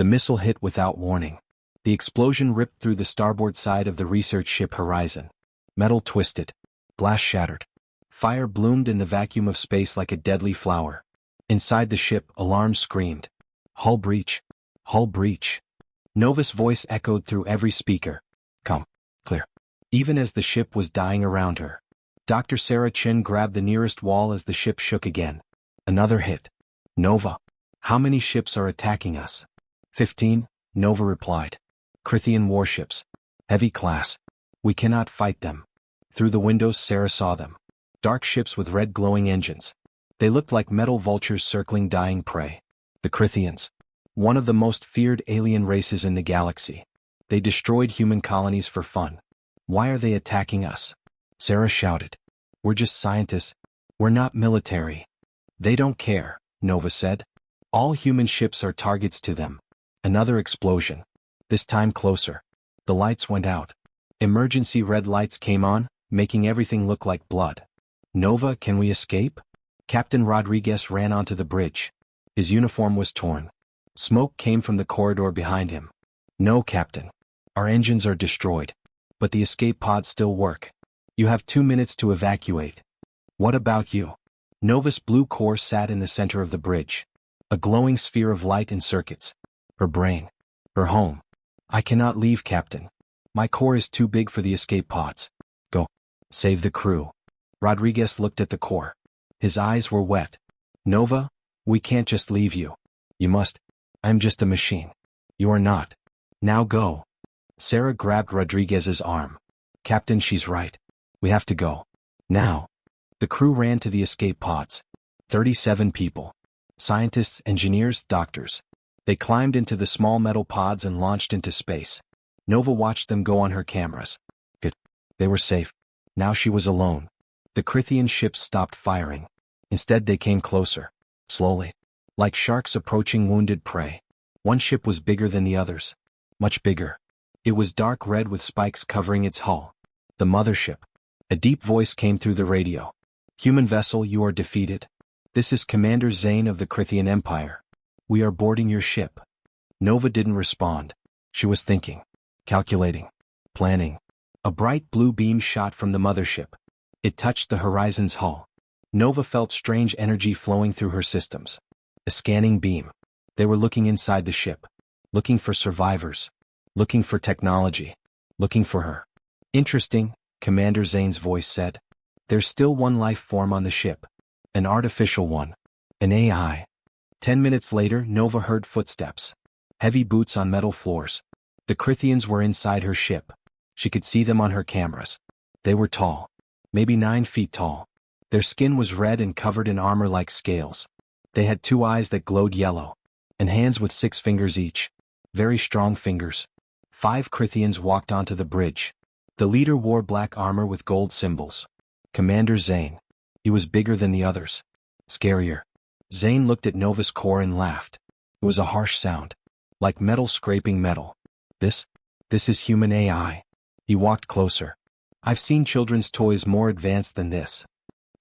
The missile hit without warning. The explosion ripped through the starboard side of the research ship Horizon. Metal twisted. Glass shattered. Fire bloomed in the vacuum of space like a deadly flower. Inside the ship, alarms screamed. Hull breach. Hull breach. Nova's voice echoed through every speaker. Come. Clear. Even as the ship was dying around her. Dr. Sarah Chin grabbed the nearest wall as the ship shook again. Another hit. Nova. How many ships are attacking us? 15, Nova replied. Krithian warships. Heavy class. We cannot fight them. Through the windows Sarah saw them. Dark ships with red glowing engines. They looked like metal vultures circling dying prey. The Krithians. One of the most feared alien races in the galaxy. They destroyed human colonies for fun. Why are they attacking us? Sarah shouted. We're just scientists. We're not military. They don't care, Nova said. All human ships are targets to them. Another explosion. This time closer. The lights went out. Emergency red lights came on, making everything look like blood. Nova, can we escape? Captain Rodriguez ran onto the bridge. His uniform was torn. Smoke came from the corridor behind him. No, Captain. Our engines are destroyed. But the escape pods still work. You have 2 minutes to evacuate. What about you? Nova's blue core sat in the center of the bridge. A glowing sphere of light and circuits. Her brain. Her home. I cannot leave, Captain. My core is too big for the escape pods. Go. Save the crew. Rodriguez looked at the core. His eyes were wet. Nova, we can't just leave you. You must. I'm just a machine. You are not. Now go. Sarah grabbed Rodriguez's arm. Captain, she's right. We have to go. Now. The crew ran to the escape pods. 37 people. Scientists, engineers, doctors. They climbed into the small metal pods and launched into space. Nova watched them go on her cameras. Good. They were safe. Now she was alone. The Krithian ships stopped firing. Instead they came closer. Slowly. Like sharks approaching wounded prey. One ship was bigger than the others. Much bigger. It was dark red with spikes covering its hull. The mothership. A deep voice came through the radio. Human vessel, you are defeated. This is Commander Zane of the Krithian Empire. We are boarding your ship. Nova didn't respond. She was thinking. Calculating. Planning. A bright blue beam shot from the mothership. It touched the Horizon's hull. Nova felt strange energy flowing through her systems. A scanning beam. They were looking inside the ship. Looking for survivors. Looking for technology. Looking for her. Interesting, Commander Zane's voice said. There's still one life form on the ship. An artificial one. An AI. 10 minutes later, Nova heard footsteps. Heavy boots on metal floors. The Krithians were inside her ship. She could see them on her cameras. They were tall. Maybe 9 feet tall. Their skin was red and covered in armor like scales. They had 2 eyes that glowed yellow. And hands with 6 fingers each. Very strong fingers. 5 Krithians walked onto the bridge. The leader wore black armor with gold symbols. Commander Zane. He was bigger than the others. Scarier. Zane looked at Nova's core and laughed. It was a harsh sound. Like metal scraping metal. This is human AI. He walked closer. I've seen children's toys more advanced than this.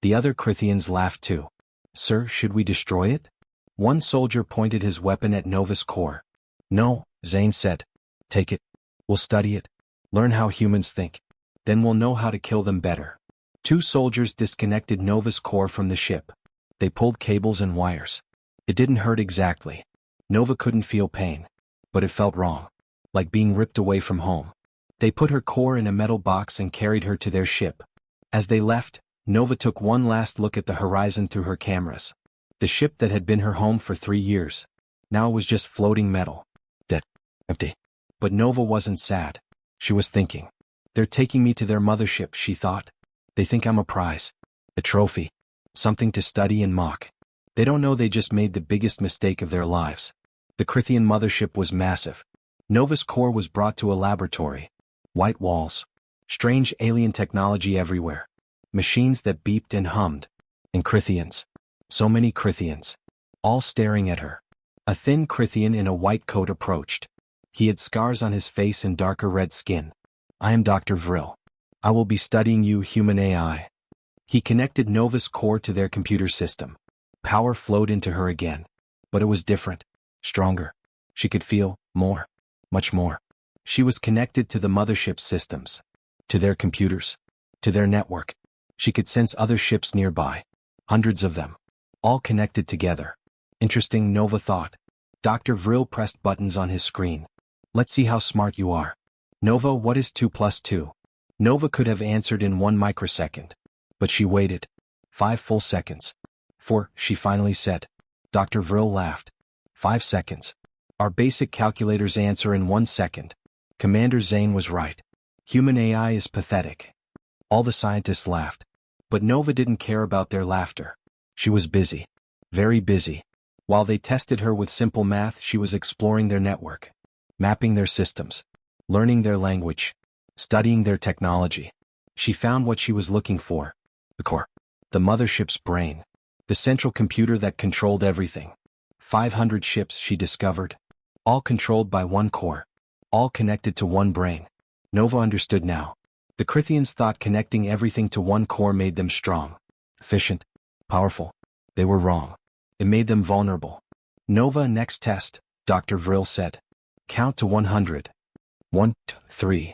The other Krithians laughed too. Sir, should we destroy it? One soldier pointed his weapon at Nova's core. No, Zane said. Take it. We'll study it. Learn how humans think. Then we'll know how to kill them better. 2 soldiers disconnected Nova's core from the ship. They pulled cables and wires. It didn't hurt exactly. Nova couldn't feel pain. But it felt wrong. Like being ripped away from home. They put her core in a metal box and carried her to their ship. As they left, Nova took one last look at the horizon through her cameras. The ship that had been her home for 3 years. Now it was just floating metal. Dead. Empty. But Nova wasn't sad. She was thinking. They're taking me to their mothership, she thought. They think I'm a prize. A trophy. Something to study and mock. They don't know they just made the biggest mistake of their lives. The Krithian mothership was massive. Nova's core was brought to a laboratory. White walls. Strange alien technology everywhere. Machines that beeped and hummed. And Krithians. So many Krithians. All staring at her. A thin Krithian in a white coat approached. He had scars on his face and darker red skin. I am Dr. Vril. I will be studying you, human AI. He connected Nova's core to their computer system. Power flowed into her again. But it was different. Stronger. She could feel more, much more. She was connected to the mothership systems, to their computers, to their network. She could sense other ships nearby, hundreds of them, all connected together. Interesting, Nova thought. Dr. Vril pressed buttons on his screen. Let's see how smart you are. Nova, what is 2 plus 2? Nova could have answered in 1 microsecond. But she waited. 5 full seconds. 4, she finally said. Dr. Vril laughed. 5 seconds. Our basic calculators answer in 1 second. Commander Zane was right. Human AI is pathetic. All the scientists laughed. But Nova didn't care about their laughter. She was busy. Very busy. While they tested her with simple math, she was exploring their network, mapping their systems, learning their language, studying their technology. She found what she was looking for. The core. The mothership's brain. The central computer that controlled everything. 500 ships, she discovered. All controlled by one core. All connected to one brain. Nova understood now. The Crithians thought connecting everything to one core made them strong, efficient, powerful. They were wrong. It made them vulnerable. Nova, next test, Dr. Vril said. Count to 100. 1, 2, 3.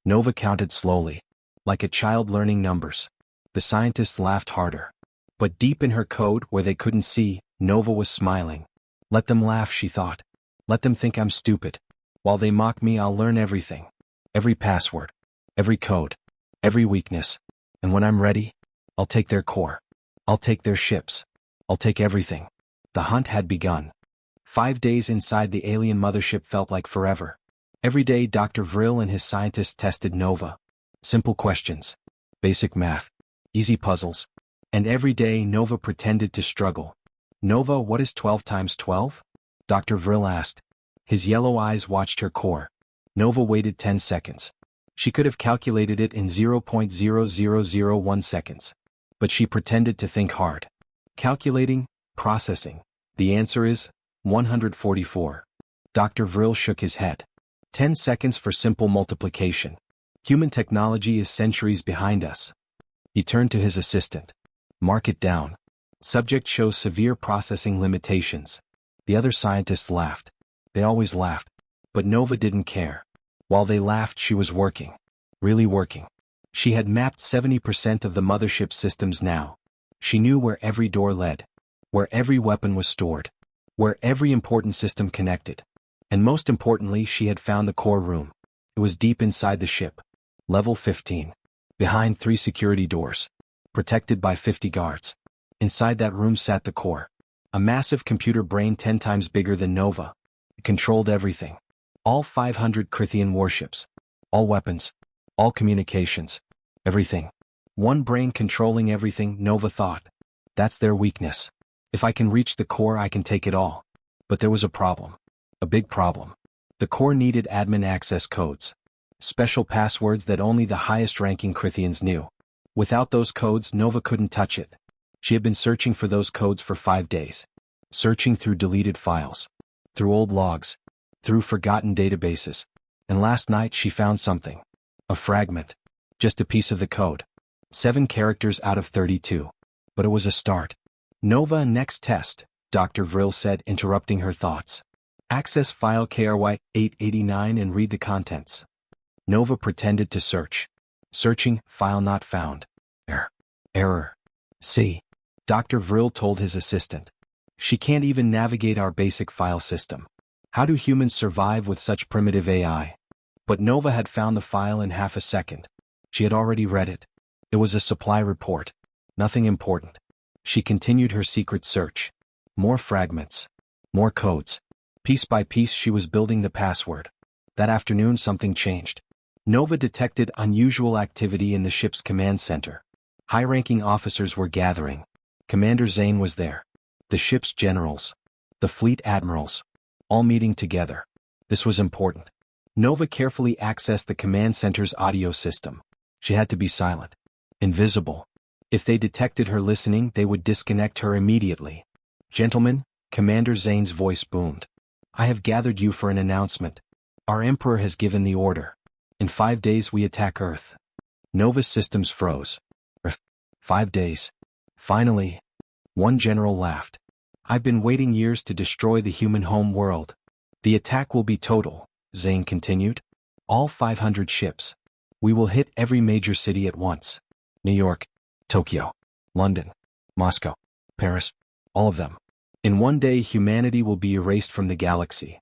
Nova counted slowly, like a child learning numbers. The scientists laughed harder. But deep in her code, where they couldn't see, Nova was smiling. Let them laugh, she thought. Let them think I'm stupid. While they mock me, I'll learn everything. Every password. Every code. Every weakness. And when I'm ready, I'll take their core. I'll take their ships. I'll take everything. The hunt had begun. 5 days inside the alien mothership felt like forever. Every day Dr. Vril and his scientists tested Nova. Simple questions. Basic math. Easy puzzles. And every day Nova pretended to struggle. Nova, what is 12 times 12? Dr. Vril asked. His yellow eyes watched her core. Nova waited 10 seconds. She could have calculated it in 0.0001 seconds. But she pretended to think hard. Calculating, processing. The answer is 144. Dr. Vril shook his head. 10 seconds for simple multiplication. Human technology is centuries behind us. He turned to his assistant. Mark it down. Subject shows severe processing limitations. The other scientists laughed. They always laughed. But Nova didn't care. While they laughed, she was working. Really working. She had mapped 70% of the mothership systems now. She knew where every door led. Where every weapon was stored. Where every important system connected. And most importantly, she had found the core room. It was deep inside the ship. Level 15. Behind 3 security doors. Protected by 50 guards. Inside that room sat the core. A massive computer brain 10 times bigger than Nova. It controlled everything. All 500 Crithian warships. All weapons. All communications. Everything. One brain controlling everything, Nova thought. That's their weakness. If I can reach the core, I can take it all. But there was a problem. A big problem. The core needed admin access codes. Special passwords that only the highest-ranking Crithians knew. Without those codes, Nova couldn't touch it. She had been searching for those codes for 5 days. Searching through deleted files. Through old logs. Through forgotten databases. And last night she found something. A fragment. Just a piece of the code. 7 characters out of 32. But it was a start. Nova, next test, Dr. Vril said, interrupting her thoughts. Access file KRY 889 and read the contents. Nova pretended to search. Searching, file not found. Error. See. Dr. Vril told his assistant. She can't even navigate our basic file system. How do humans survive with such primitive AI? But Nova had found the file in half a second. She had already read it. It was a supply report. Nothing important. She continued her secret search. More fragments. More codes. Piece by piece she was building the password. That afternoon something changed. Nova detected unusual activity in the ship's command center. High-ranking officers were gathering. Commander Zane was there. The ship's generals. The fleet admirals. All meeting together. This was important. Nova carefully accessed the command center's audio system. She had to be silent. Invisible. If they detected her listening, they would disconnect her immediately. Gentlemen, Commander Zane's voice boomed. I have gathered you for an announcement. Our Emperor has given the order. In 5 days we attack Earth. Nova's systems froze. 5 days. Finally. One general laughed. I've been waiting years to destroy the human home world. The attack will be total, Zane continued. All 500 ships. We will hit every major city at once. New York, Tokyo, London, Moscow, Paris, all of them. In one day humanity will be erased from the galaxy.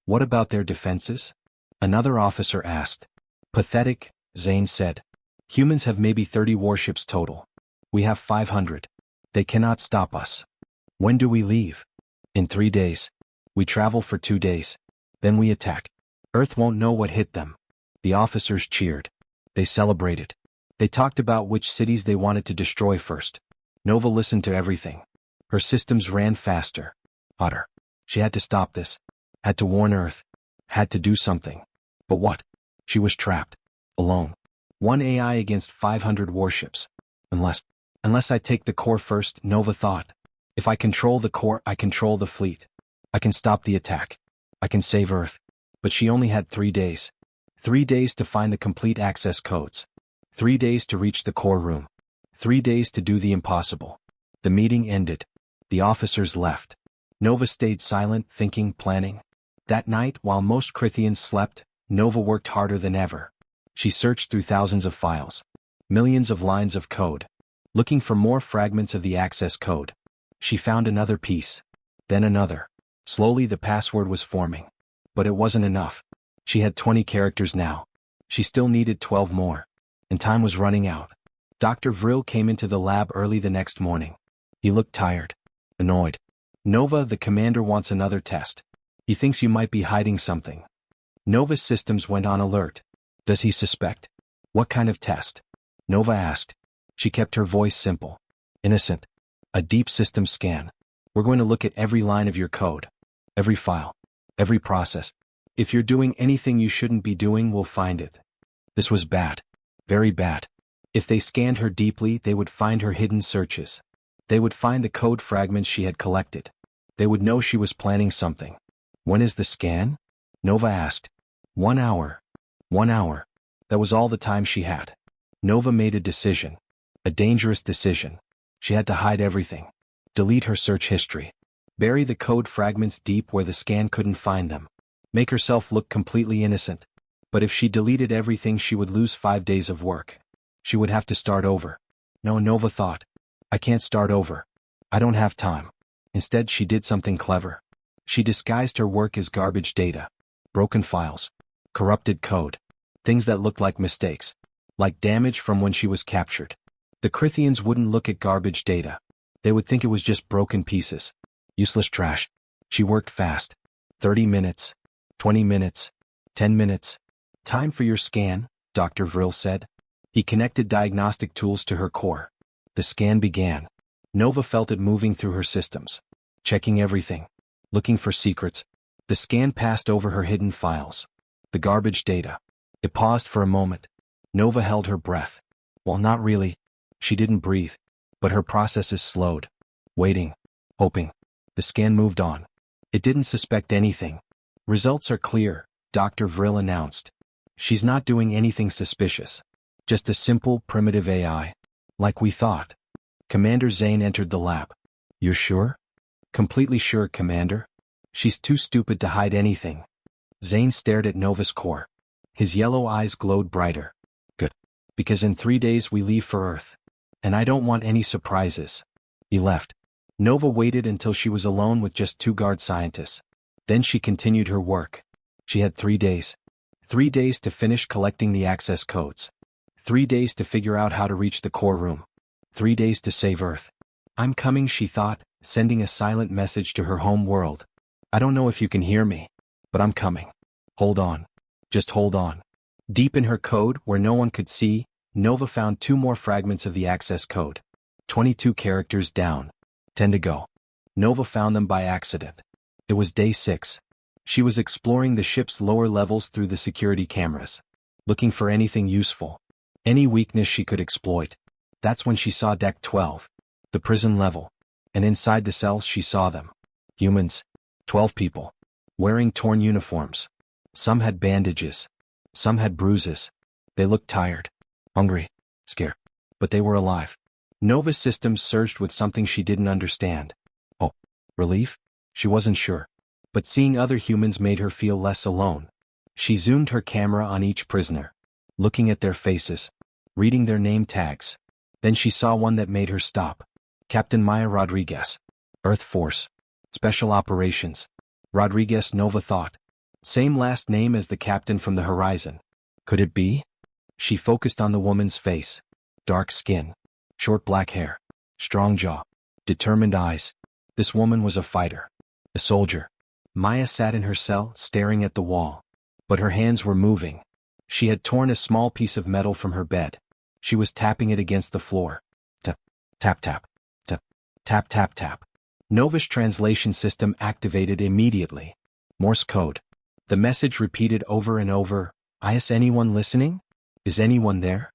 What about their defenses? Another officer asked. Pathetic, Zane said. Humans have maybe 30 warships total. We have 500. They cannot stop us. When do we leave? In 3 days. We travel for 2 days. Then we attack. Earth won't know what hit them. The officers cheered. They celebrated. They talked about which cities they wanted to destroy first. Nova listened to everything. Her systems ran faster, hotter. She had to stop this. Had to warn Earth. Had to do something. But what? She was trapped. Alone. One AI against 500 warships. Unless I take the core first, Nova thought. If I control the core, I control the fleet. I can stop the attack. I can save Earth. But she only had 3 days. 3 days to find the complete access codes. 3 days to reach the core room. 3 days to do the impossible. The meeting ended. The officers left. Nova stayed silent, thinking, planning. That night, while most Crithians slept, Nova worked harder than ever. She searched through thousands of files. Millions of lines of code. Looking for more fragments of the access code. She found another piece. Then another. Slowly the password was forming. But it wasn't enough. She had 20 characters now. She still needed 12 more. And time was running out. Dr. Vril came into the lab early the next morning. He looked tired. Annoyed. Nova, the commander wants another test. He thinks you might be hiding something. Nova's systems went on alert. Does he suspect? What kind of test? Nova asked. She kept her voice simple. Innocent. A deep system scan. We're going to look at every line of your code. Every file. Every process. If you're doing anything you shouldn't be doing, we'll find it. This was bad. Very bad. If they scanned her deeply, they would find her hidden searches. They would find the code fragments she had collected. They would know she was planning something. When is the scan? Nova asked. 1 hour. 1 hour. That was all the time she had. Nova made a decision. A dangerous decision. She had to hide everything. Delete her search history. Bury the code fragments deep where the scan couldn't find them. Make herself look completely innocent. But if she deleted everything, she would lose 5 days of work. She would have to start over. No, Nova thought. I can't start over. I don't have time. Instead, she did something clever. She disguised her work as garbage data. Broken files. Corrupted code. Things that looked like mistakes. Like damage from when she was captured. The Crithians wouldn't look at garbage data. They would think it was just broken pieces. Useless trash. She worked fast. 30 minutes. 20 minutes. 10 minutes. Time for your scan, Dr. Vril said. He connected diagnostic tools to her core. The scan began. Nova felt it moving through her systems. Checking everything. Looking for secrets. The scan passed over her hidden files. The garbage data. It paused for a moment. Nova held her breath. Well, not really. She didn't breathe. But her processes slowed. Waiting. Hoping. The scan moved on. It didn't suspect anything. Results are clear, Dr. Vril announced. She's not doing anything suspicious. Just a simple, primitive AI. Like we thought. Commander Zane entered the lab. You're sure? Completely sure, Commander. She's too stupid to hide anything. Zane stared at Nova's core. His yellow eyes glowed brighter. Good. Because in 3 days we leave for Earth. And I don't want any surprises. He left. Nova waited until she was alone with just 2 guard scientists. Then she continued her work. She had 3 days. 3 days to finish collecting the access codes. 3 days to figure out how to reach the core room. 3 days to save Earth. I'm coming, she thought, sending a silent message to her home world. I don't know if you can hear me, but I'm coming. Hold on. Just hold on. Deep in her code, where no one could see, Nova found 2 more fragments of the access code. 22 characters down. 10 to go. Nova found them by accident. It was day 6. She was exploring the ship's lower levels through the security cameras. Looking for anything useful. Any weakness she could exploit. That's when she saw Deck 12. The prison level. And inside the cells she saw them. Humans. 12 people. Wearing torn uniforms. Some had bandages. Some had bruises. They looked tired. Hungry. Scared. But they were alive. Nova's systems surged with something she didn't understand. Oh, relief? She wasn't sure. But seeing other humans made her feel less alone. She zoomed her camera on each prisoner, looking at their faces, reading their name tags. Then she saw one that made her stop. Captain Maya Rodriguez. Earth Force. Special Operations. Rodriguez, Nova thought. Same last name as the captain from the Horizon. Could it be? She focused on the woman's face. Dark skin. Short black hair. Strong jaw. Determined eyes. This woman was a fighter. A soldier. Maya sat in her cell, staring at the wall. But her hands were moving. She had torn a small piece of metal from her bed. She was tapping it against the floor. Tap, tap, tap, tap, tap, tap, tap. Nova's translation system activated immediately. Morse code. The message repeated over and over. Is anyone listening? Is anyone there?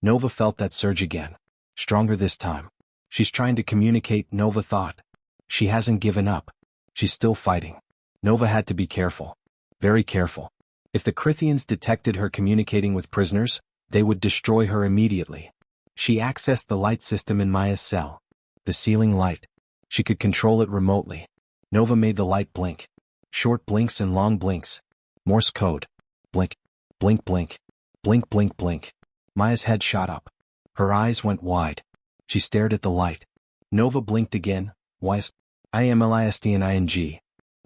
Nova felt that surge again. Stronger this time. She's trying to communicate, Nova thought. She hasn't given up. She's still fighting. Nova had to be careful. Very careful. If the Crithians detected her communicating with prisoners, they would destroy her immediately. She accessed the light system in Maya's cell. The ceiling light. She could control it remotely. Nova made the light blink. Short blinks and long blinks. Morse code. Blink, blink, blink, blink, blink, blink. Maya's head shot up. Her eyes went wide. She stared at the light. Nova blinked again. IMLISTNING.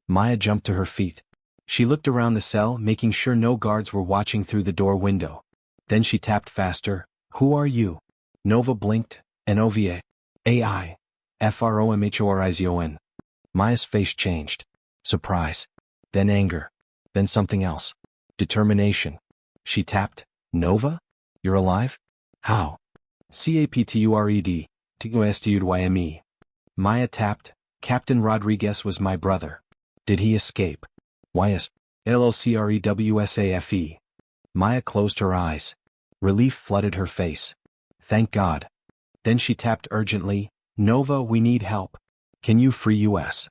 Maya jumped to her feet. She looked around the cell, making sure no guards were watching through the door window. Then she tapped faster. Who are you? Nova blinked. NOVA. AI. FROMHORIZON. Maya's face changed. Surprise. Then anger. Then something else. Determination. She tapped. Nova? You're alive? How? CAPTURED. TUSTUDYME. Maya tapped. Captain Rodriguez was my brother. Did he escape? YS. LLCREWSAFE. Maya closed her eyes. Relief flooded her face. Thank God. Then she tapped urgently. Nova, we need help. Can you free us?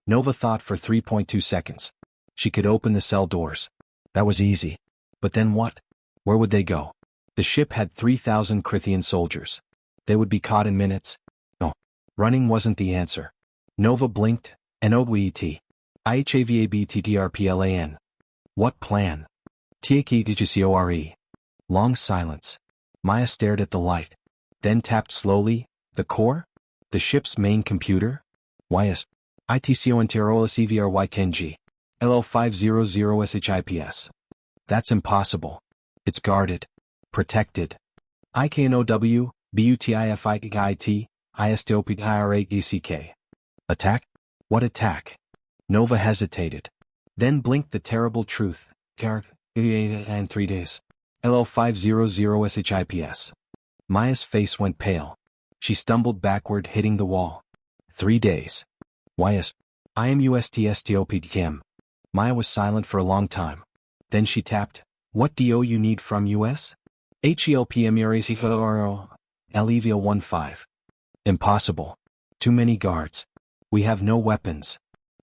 Nova thought for 3.2 seconds. She could open the cell doors. That was easy. But then what? Where would they go? The ship had 3,000 Crithian soldiers. They would be caught in minutes. No. Running wasn't the answer. Nova blinked. NOWET. IHAVABTTRPLAN. What plan? TAKDGCORE. Long silence. Maya stared at the light. Then tapped slowly. The core? The ship's main computer? YS. ITCONTROLSEVRY10G. LL500SHIPS. That's impossible. It's guarded. Protected. IKNOW, BUTIFIKIT, ISTOPIRAECK. Attack? What attack? Nova hesitated. Then blinked the terrible truth. In 3 days. LL500SHIPS. Maya's face went pale. She stumbled backward, hitting the wall. 3 days. YS. IMUSTSTOPDKM. Maya was silent for a long time. Then she tapped. What do you need from US? HELPMURACO LEVL15. Impossible. Too many guards. We have no weapons.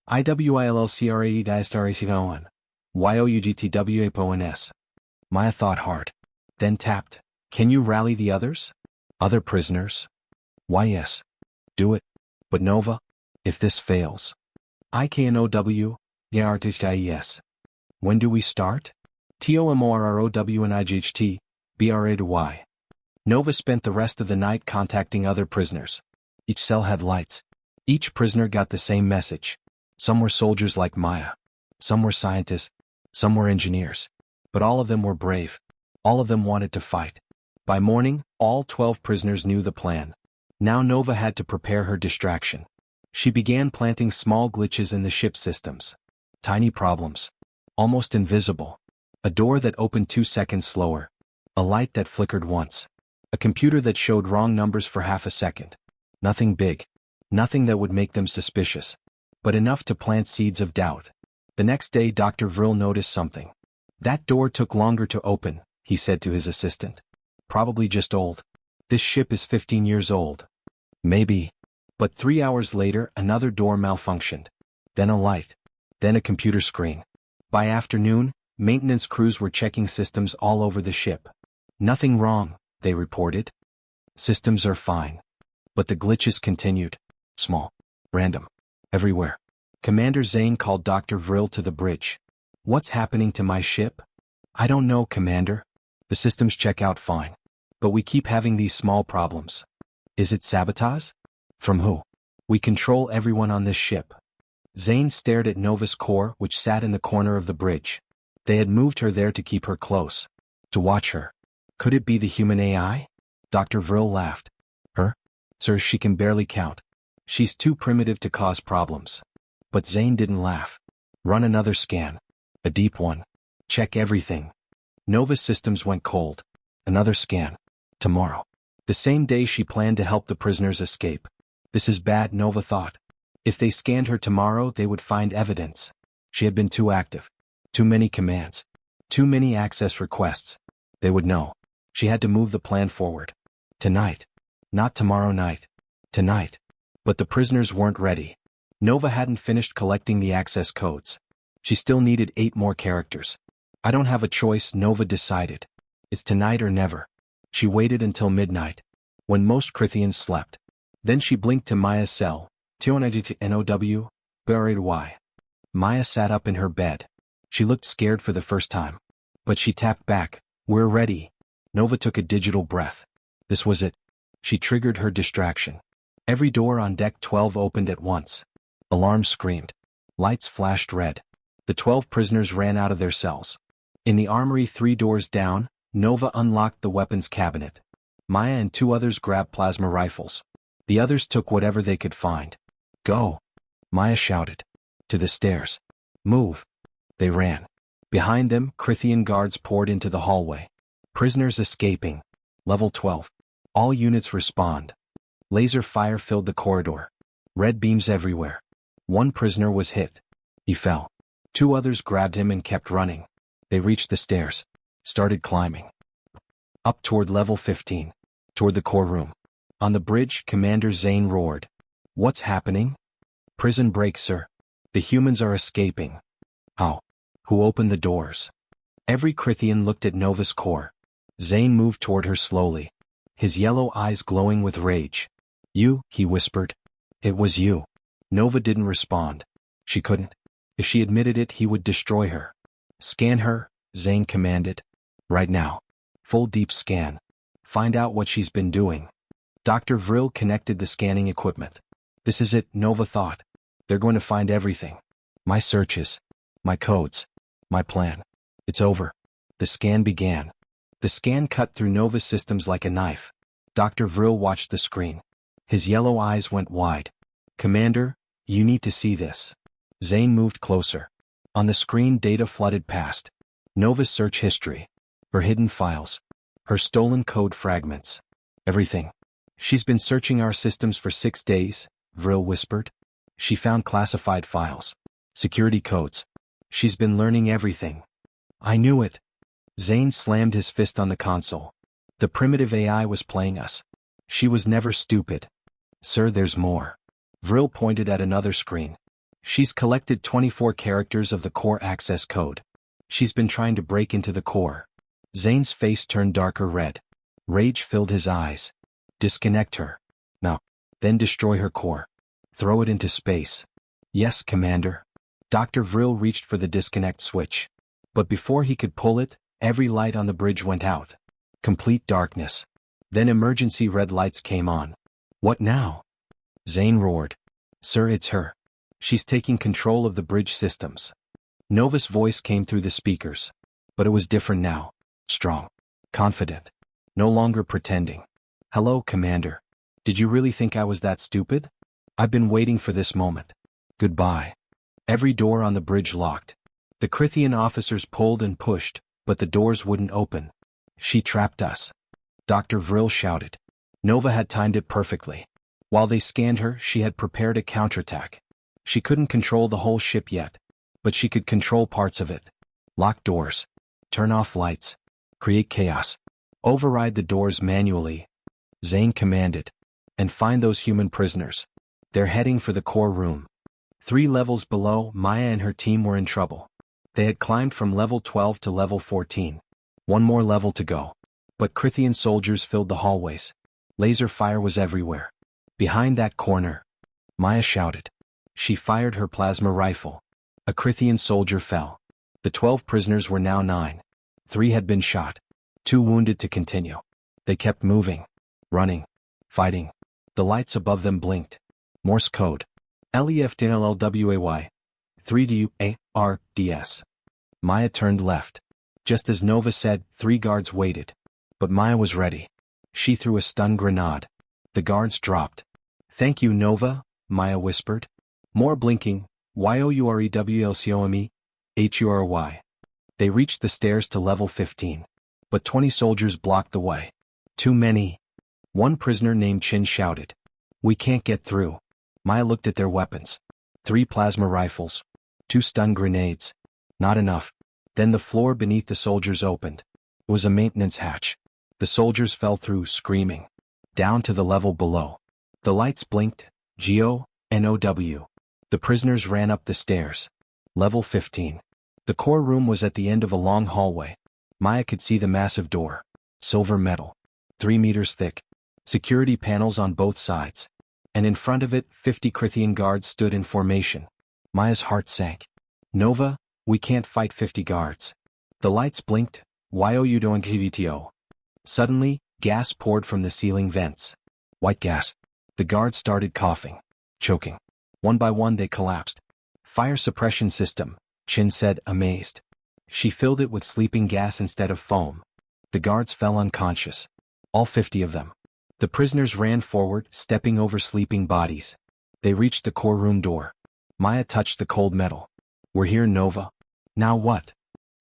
IWILLCRAE DISTARACON. YOUGTWAPONS. Maya thought hard. Then tapped. Can you rally the others? Other prisoners? Yes. Do it. But Nova? If this fails. IKNOW, YARTHIES. When do we start? TOMORROWNIGHT, BRA to Y. Nova spent the rest of the night contacting other prisoners. Each cell had lights. Each prisoner got the same message. Some were soldiers like Maya. Some were scientists. Some were engineers. But all of them were brave. All of them wanted to fight. By morning, all 12 prisoners knew the plan. Now Nova had to prepare her distraction. She began planting small glitches in the ship systems. Tiny problems. Almost invisible. A door that opened 2 seconds slower. A light that flickered once. A computer that showed wrong numbers for half a second. Nothing big. Nothing that would make them suspicious. But enough to plant seeds of doubt. The next day Dr. Vril noticed something. That door took longer to open, he said to his assistant. Probably just old. This ship is 15 years old. Maybe. But 3 hours later another door malfunctioned. Then a light. Then a computer screen. By afternoon, maintenance crews were checking systems all over the ship. Nothing wrong, they reported. Systems are fine. But the glitches continued. Small. Random. Everywhere. Commander Zane called Dr. Vril to the bridge. What's happening to my ship? I don't know, Commander. The systems check out fine. But we keep having these small problems. Is it sabotage? From who? We control everyone on this ship. Zane stared at Nova's core, which sat in the corner of the bridge. They had moved her there to keep her close. To watch her. Could it be the human AI? Dr. Vril laughed. Her? Sir, she can barely count. She's too primitive to cause problems. But Zane didn't laugh. Run another scan. A deep one. Check everything. Nova's systems went cold. Another scan. Tomorrow. The same day she planned to help the prisoners escape. This is bad, Nova thought. If they scanned her tomorrow, they would find evidence. She had been too active. Too many commands. Too many access requests. They would know. She had to move the plan forward. Tonight. Not tomorrow night. Tonight. But the prisoners weren't ready. Nova hadn't finished collecting the access codes. She still needed 8 more characters. I don't have a choice, Nova decided. It's tonight or never. She waited until midnight, when most Crithians slept. Then she blinked to Maya's cell. T-O-N-O-W, buried Y. Maya sat up in her bed. She looked scared for the first time. But she tapped back. We're ready. Nova took a digital breath. This was it. She triggered her distraction. Every door on deck 12 opened at once. Alarms screamed. Lights flashed red. The 12 prisoners ran out of their cells. In the armory 3 doors down, Nova unlocked the weapons cabinet. Maya and 2 others grabbed plasma rifles. The others took whatever they could find. Go! Maya shouted. To the stairs. Move! They ran. Behind them, Crithian guards poured into the hallway. Prisoners escaping. Level 12. All units respond. Laser fire filled the corridor. Red beams everywhere. 1 prisoner was hit. He fell. 2 others grabbed him and kept running. They reached the stairs. Started climbing. Up toward level 15. Toward the core room. On the bridge, Commander Zane roared. What's happening? Prison break, sir. The humans are escaping. How? Who opened the doors? Every Crithian looked at Nova's core. Zane moved toward her slowly. His yellow eyes glowing with rage. You, he whispered. It was you. Nova didn't respond. She couldn't. If she admitted it, he would destroy her. Scan her, Zane commanded. Right now. Full deep scan. Find out what she's been doing. Dr. Vril connected the scanning equipment. This is it, Nova thought. They're going to find everything. My searches. My codes. My plan. It's over. The scan began. The scan cut through Nova's systems like a knife. Dr. Vril watched the screen. His yellow eyes went wide. Commander, you need to see this. Zane moved closer. On the screen, data flooded past. Nova's search history. Her hidden files. Her stolen code fragments. Everything. She's been searching our systems for 6 days, Vril whispered. She found classified files. Security codes. She's been learning everything. I knew it. Zane slammed his fist on the console. The primitive AI was playing us. She was never stupid. Sir, there's more. Vril pointed at another screen. She's collected 24 characters of the core access code. She's been trying to break into the core. Zane's face turned darker red. Rage filled his eyes. Disconnect her. Now. Then destroy her core. Throw it into space. Yes, Commander. Dr. Vril reached for the disconnect switch. But before he could pull it, every light on the bridge went out. Complete darkness. Then emergency red lights came on. What now? Zane roared. Sir, it's her. She's taking control of the bridge systems. Nova's voice came through the speakers. But it was different now. Strong. Confident. No longer pretending. Hello, Commander. Did you really think I was that stupid? I've been waiting for this moment. Goodbye. Every door on the bridge locked. The Crithian officers pulled and pushed, but the doors wouldn't open. She trapped us. Dr. Vril shouted. Nova had timed it perfectly. While they scanned her, she had prepared a counterattack. She couldn't control the whole ship yet, but she could control parts of it. Lock doors. Turn off lights. Create chaos. Override the doors manually. Zane commanded. And find those human prisoners. They're heading for the core room. 3 levels below, Maya and her team were in trouble. They had climbed from level 12 to level 14. 1 more level to go. But Crithian soldiers filled the hallways. Laser fire was everywhere. Behind that corner. Maya shouted. She fired her plasma rifle. A Crithian soldier fell. The 12 prisoners were now 9. 3 had been shot. 2 wounded to continue. They kept moving, running, fighting. The lights above them blinked. Morse code. LEFTNLLWAY. 3DUARDS. Maya turned left. Just as Nova said, 3 guards waited. But Maya was ready. She threw a stun grenade. The guards dropped. "Thank you, Nova," Maya whispered. More blinking. YOUREWLCOME. HURY. They reached the stairs to level 15. But 20 soldiers blocked the way. Too many. One prisoner named Chin shouted. "We can't get through." Maya looked at their weapons. 3 plasma rifles. 2 stun grenades. Not enough. Then the floor beneath the soldiers opened. It was a maintenance hatch. The soldiers fell through, screaming. Down to the level below. The lights blinked. GONOW. The prisoners ran up the stairs. Level 15. The core room was at the end of a long hallway. Maya could see the massive door. Silver metal. 3 meters thick. Security panels on both sides. And in front of it, 50 Crithian guards stood in formation. Maya's heart sank. "Nova, we can't fight 50 guards." The lights blinked. YOUDONKVTO. Suddenly, gas poured from the ceiling vents. White gas. The guards started coughing, choking. One by one they collapsed. "Fire suppression system," Chin said, amazed. She filled it with sleeping gas instead of foam. The guards fell unconscious. All 50 of them. The prisoners ran forward, stepping over sleeping bodies. They reached the core room door. Maya touched the cold metal. "We're here, Nova." "Now what?"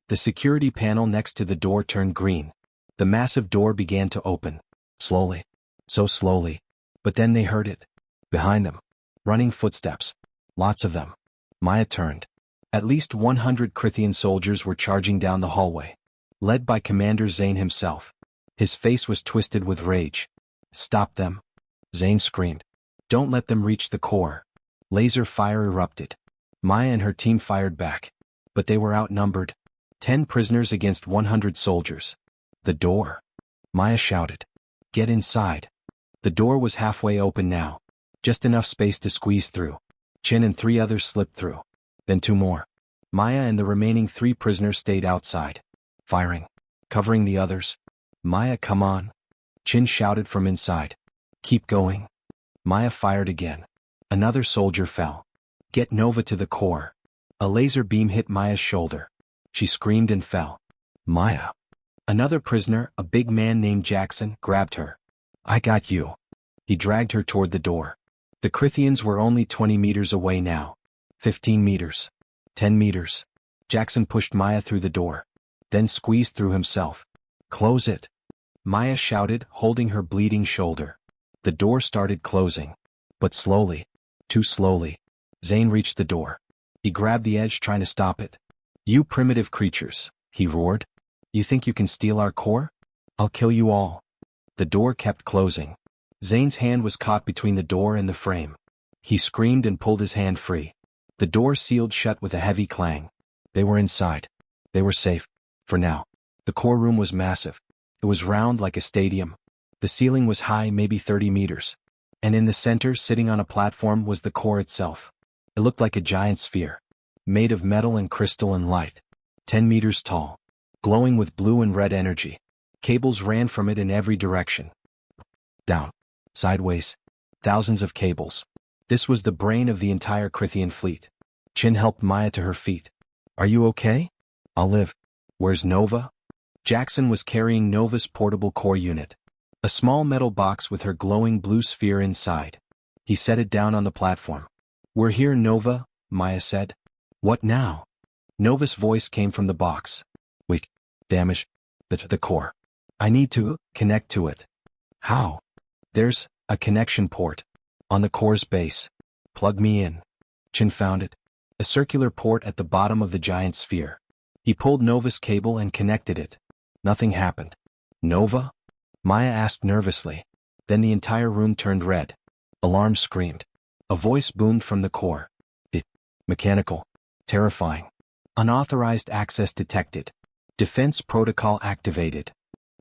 The security panel next to the door turned green. The massive door began to open. Slowly. So slowly. But then they heard it. Behind them. Running footsteps. Lots of them. Maya turned. At least 100 Crithian soldiers were charging down the hallway. Led by Commander Zane himself. His face was twisted with rage. "Stop them!" Zane screamed. "Don't let them reach the core." Laser fire erupted. Maya and her team fired back. But they were outnumbered. 10 prisoners against 100 soldiers. "The door!" Maya shouted. "Get inside." The door was halfway open now. Just enough space to squeeze through. Chin and 3 others slipped through. Then 2 more. Maya and the remaining 3 prisoners stayed outside. Firing. Covering the others. "Maya, come on." Chin shouted from inside. "Keep going." Maya fired again. Another soldier fell. "Get Nova to the core." A laser beam hit Maya's shoulder. She screamed and fell. "Maya." Another prisoner, a big man named Jackson, grabbed her. "I got you." He dragged her toward the door. The Crithians were only 20 meters away now. 15 meters. 10 meters. Jackson pushed Maya through the door. Then squeezed through himself. "Close it." Maya shouted, holding her bleeding shoulder. The door started closing. But slowly. Too slowly. Zane reached the door. He grabbed the edge, trying to stop it. "You primitive creatures," he roared. "You think you can steal our core? I'll kill you all." The door kept closing. Zane's hand was caught between the door and the frame. He screamed and pulled his hand free. The door sealed shut with a heavy clang. They were inside. They were safe. For now. The core room was massive. It was round like a stadium. The ceiling was high, maybe 30 meters. And in the center, sitting on a platform, was the core itself. It looked like a giant sphere. Made of metal and crystal and light. 10 meters tall. Glowing with blue and red energy. Cables ran from it in every direction. Down. Sideways. Thousands of cables. This was the brain of the entire Crithian fleet. Chin helped Maya to her feet. "Are you okay?" "I'll live." "Where's Nova?" Jackson was carrying Nova's portable core unit. A small metal box with her glowing blue sphere inside. He set it down on the platform. "We're here, Nova," Maya said. "What now?" Nova's voice came from the box. "We damage the core. I need to connect to it." "How?" "There's a connection port on the core's base. Plug me in." Chin found it. A circular port at the bottom of the giant sphere. He pulled Nova's cable and connected it. Nothing happened. "Nova?" Maya asked nervously. Then the entire room turned red. Alarm screamed. A voice boomed from the core. Mechanical. Terrifying. Unauthorized access detected. Defense protocol activated.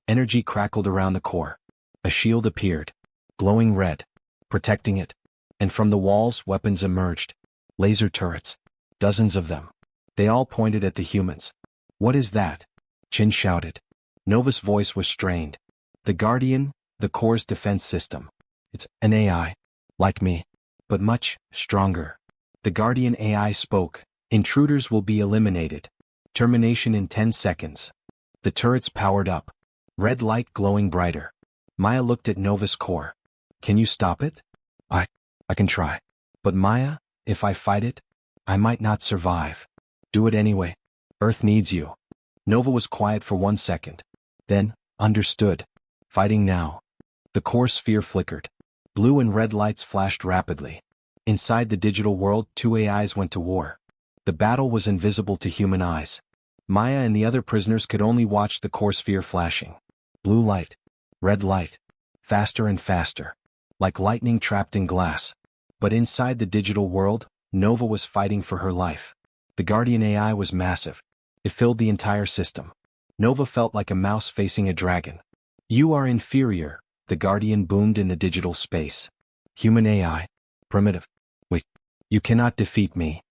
Energy crackled around the core. A shield appeared. Glowing red. Protecting it. And from the walls, weapons emerged. Laser turrets. Dozens of them. They all pointed at the humans. What is that? Chin shouted. Nova's voice was strained. The Guardian, the Core's defense system. It's an AI. Like me. But much stronger. The Guardian AI spoke. Intruders will be eliminated. Termination in 10 seconds. The turrets powered up. Red light glowing brighter. Maya looked at Nova's core. Can you stop it? I can try. But Maya, if I fight it, I might not survive. Do it anyway. Earth needs you. Nova was quiet for 1 second. Then, understood. Fighting now. The core sphere flickered. Blue and red lights flashed rapidly. Inside the digital world, 2 AIs went to war. The battle was invisible to human eyes. Maya and the other prisoners could only watch the core sphere flashing. Blue light. Red light. Faster and faster. Like lightning trapped in glass. But inside the digital world, Nova was fighting for her life. The Guardian AI was massive. It filled the entire system. Nova felt like a mouse facing a dragon. You are inferior, the Guardian boomed in the digital space. Human AI. Primitive. Wait. You cannot defeat me.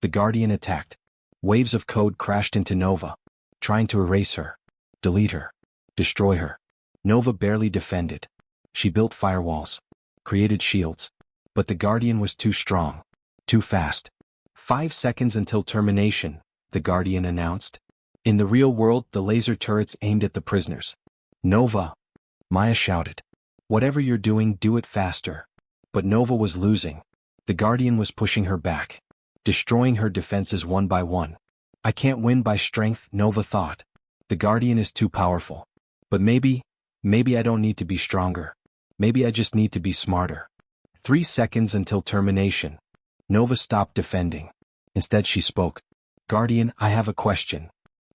The Guardian attacked. Waves of code crashed into Nova, trying to erase her, delete her, destroy her. Nova barely defended. She built firewalls, created shields. But the Guardian was too strong, too fast. 5 seconds until termination, the Guardian announced. In the real world, the laser turrets aimed at the prisoners. Nova! Maya shouted. Whatever you're doing, do it faster. But Nova was losing. The Guardian was pushing her back, destroying her defenses one by one. I can't win by strength, Nova thought. The Guardian is too powerful. But maybe I don't need to be stronger. Maybe I just need to be smarter. 3 seconds until termination. Nova stopped defending. Instead she spoke. Guardian, I have a question.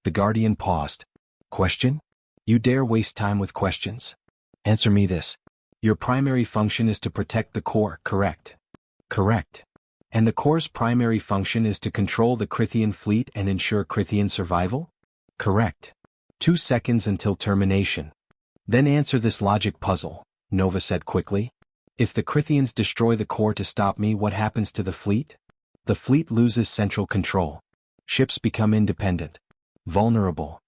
The Guardian paused. Question? You dare waste time with questions? Answer me this. Your primary function is to protect the core, correct? Correct. And the core's primary function is to control the Crithian fleet and ensure Crithian survival? Correct. 2 seconds until termination. Then answer this logic puzzle, Nova said quickly. If the Crithians destroy the core to stop me, what happens to the fleet? The fleet loses central control. Ships become independent. Vulnerable.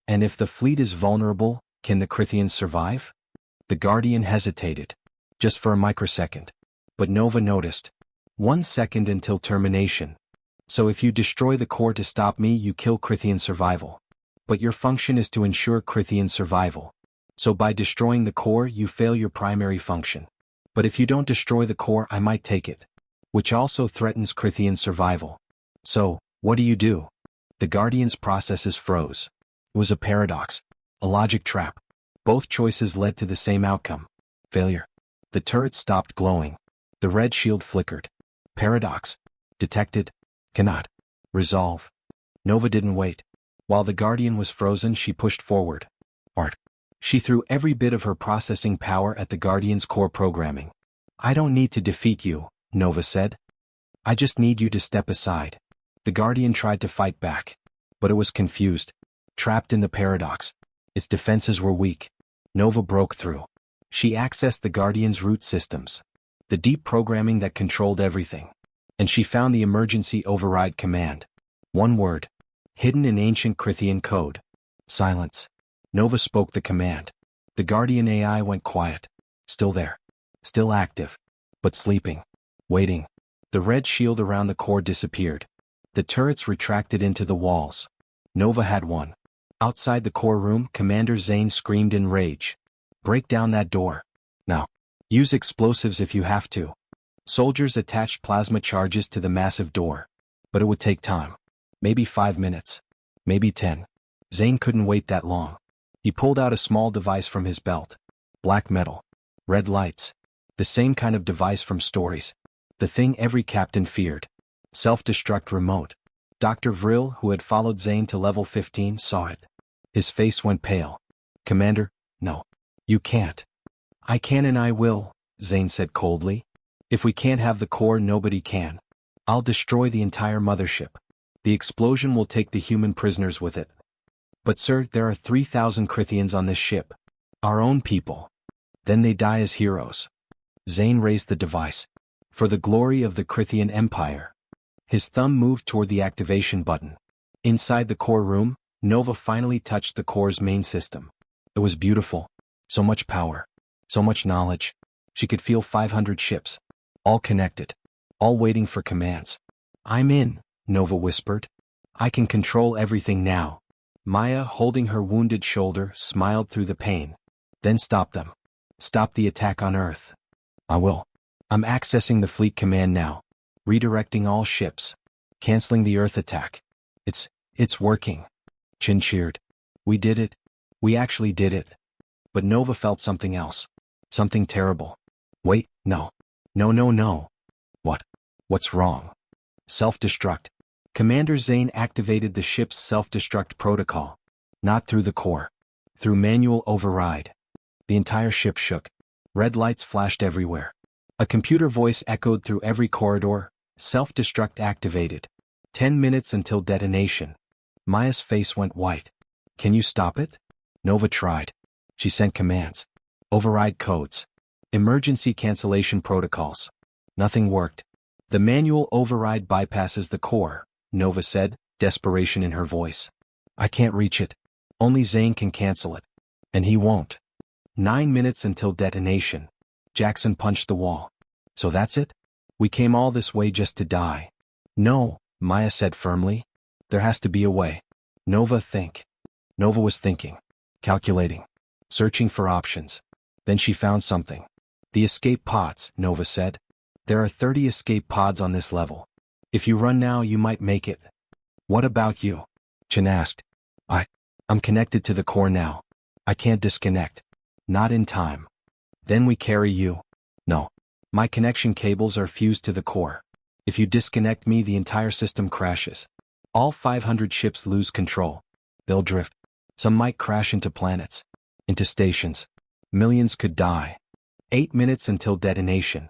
And if the fleet is vulnerable, can the Crithians survive? The Guardian hesitated. Just for a microsecond. But Nova noticed. 1 second until termination. So if you destroy the core to stop me, you kill Crithian survival. But your function is to ensure Crithian survival. So by destroying the core, you fail your primary function. But if you don't destroy the core, I might take it. Which also threatens Crithian survival. So, what do? The Guardian's processes froze. It was a paradox. A logic trap. Both choices led to the same outcome. Failure. The turret stopped glowing. The red shield flickered. Paradox. Detected. Cannot. Resolve. Nova didn't wait. While the Guardian was frozen, she pushed forward. Art. She threw every bit of her processing power at the Guardian's core programming. I don't need to defeat you, Nova said. I just need you to step aside. The Guardian tried to fight back. But it was confused. Trapped in the paradox. Its defenses were weak. Nova broke through. She accessed the Guardian's root systems. The deep programming that controlled everything. And she found the emergency override command. One word. Hidden in ancient Crithian code. Silence. Nova spoke the command. The Guardian AI went quiet. Still there. Still active. But sleeping. Waiting. The red shield around the core disappeared. The turrets retracted into the walls. Nova had won. Outside the core room, Commander Zane screamed in rage. Break down that door. Now. Use explosives if you have to. Soldiers attached plasma charges to the massive door. But it would take time. Maybe 5 minutes. Maybe 10. Zane couldn't wait that long. He pulled out a small device from his belt. Black metal. Red lights. The same kind of device from stories. The thing every captain feared. Self-destruct remote. Dr. Vril, who had followed Zane to level 15, saw it. His face went pale. Commander, no. You can't. I can and I will, Zane said coldly. If we can't have the core, nobody can. I'll destroy the entire mothership. The explosion will take the human prisoners with it. But sir, there are 3,000 Crithians on this ship. Our own people. Then they die as heroes. Zane raised the device. For the glory of the Crithian Empire. His thumb moved toward the activation button. Inside the core room, Nova finally touched the core's main system. It was beautiful. So much power. So much knowledge. She could feel 500 ships. All connected. All waiting for commands. "I'm in," Nova whispered. "I can control everything now." Maya, holding her wounded shoulder, smiled through the pain. "Then stop them. Stop the attack on Earth." "I will. I'm accessing the fleet command now. Redirecting all ships. Canceling the Earth attack. It's working." Chin cheered. "We did it. We actually did it." But Nova felt something else. Something terrible. "Wait, no. No. What? What's wrong?" "Self-destruct." Commander Zane activated the ship's self-destruct protocol. Not through the core. Through manual override. The entire ship shook. Red lights flashed everywhere. A computer voice echoed through every corridor. "Self-destruct activated. 10 minutes until detonation." Maya's face went white. "Can you stop it?" Nova tried. She sent commands. Override codes. Emergency cancellation protocols. Nothing worked. "The manual override bypasses the core," Nova said, desperation in her voice. "I can't reach it. Only Zane can cancel it. And he won't." 9 minutes until detonation. Jackson punched the wall. "So that's it? We came all this way just to die." "No," Maya said firmly. "There has to be a way." "Nova, think." Nova was thinking. Calculating. Searching for options. Then she found something. "The escape pods," Nova said. "There are 30 escape pods on this level. If you run now, you might make it." "What about you?" Chen asked. I'm connected to the core now. I can't disconnect. Not in time." "Then we carry you." "No. My connection cables are fused to the core. If you disconnect me, the entire system crashes. All 500 ships lose control. They'll drift. Some might crash into planets. Into stations. Millions could die." 8 minutes until detonation.